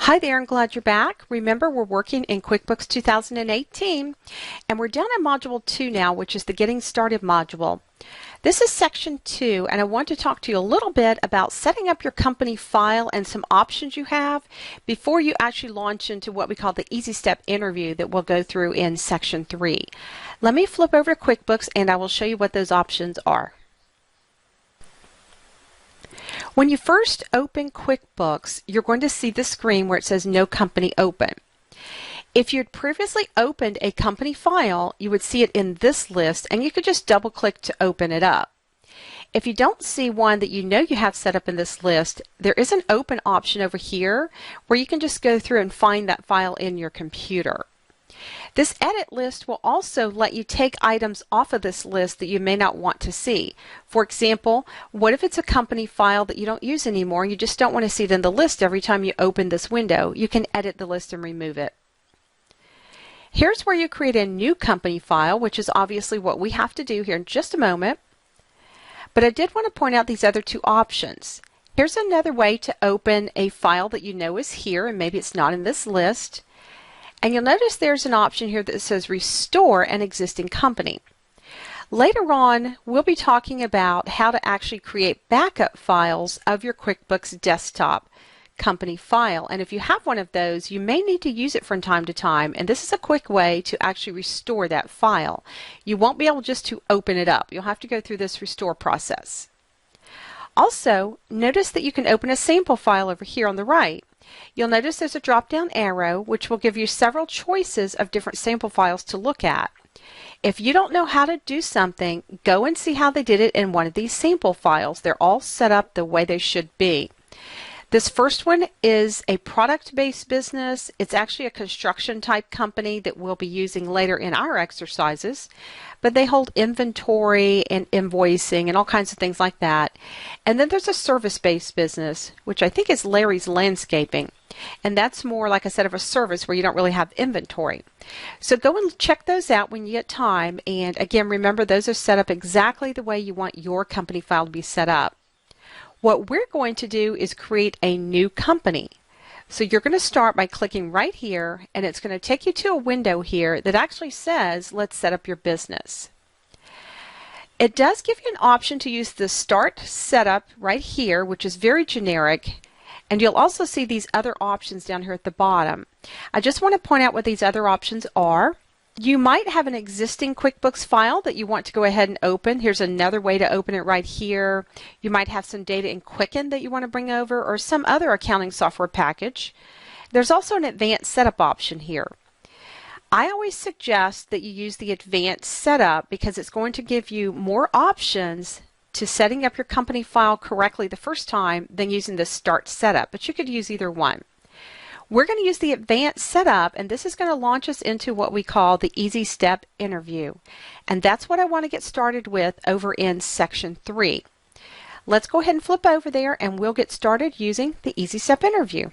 Hi there, I'm glad you're back. Remember, we're working in QuickBooks 2018, and we're down in Module 2 now, which is the Getting Started module. This is Section 2, and I want to talk to you a little bit about setting up your company file and some options you have before you actually launch into what we call the Easy Step interview that we'll go through in Section 3. Let me flip over to QuickBooks, and I will show you what those options are. When you first open QuickBooks, you're going to see the screen where it says No Company Open. If you'd previously opened a company file, you would see it in this list, and you could just double click to open it up. If you don't see one that you know you have set up in this list, there is an open option over here where you can just go through and find that file in your computer. This edit list will also let you take items off of this list that you may not want to see. For example, what if it's a company file that you don't use anymore and you just don't want to see it in the list every time you open this window? You can edit the list and remove it. Here's where you create a new company file, which is obviously what we have to do here in just a moment. But I did want to point out these other two options. Here's another way to open a file that you know is here, and maybe it's not in this list. And you'll notice there's an option here that says Restore an Existing Company. Later on, we'll be talking about how to actually create backup files of your QuickBooks desktop company file. And if you have one of those, you may need to use it from time to time. And this is a quick way to actually restore that file. You won't be able just to open it up. You'll have to go through this restore process. Also, notice that you can open a sample file over here on the right. You'll notice there's a drop-down arrow which will give you several choices of different sample files to look at. If you don't know how to do something, go and see how they did it in one of these sample files. They're all set up the way they should be. This first one is a product-based business. It's actually a construction type company that we'll be using later in our exercises, but they hold inventory and invoicing and all kinds of things like that. And then there's a service-based business, which I think is Larry's Landscaping. And that's more, like I said, of a service where you don't really have inventory. So go and check those out when you get time. And again, remember, those are set up exactly the way you want your company file to be set up. What we're going to do is create a new company. So you're going to start by clicking right here, and it's going to take you to a window here that actually says, let's set up your business. It does give you an option to use the Start Setup right here, which is very generic, and you'll also see these other options down here at the bottom. I just want to point out what these other options are. You might have an existing QuickBooks file that you want to go ahead and open. Here's another way to open it right here. You might have some data in Quicken that you want to bring over, or some other accounting software package. There's also an advanced setup option here. I always suggest that you use the advanced setup because it's going to give you more options to setting up your company file correctly the first time than using the Start Setup, but you could use either one. We're going to use the advanced setup, and this is going to launch us into what we call the Easy Step interview. And that's what I want to get started with over in Section 3. Let's go ahead and flip over there, and we'll get started using the Easy Step interview.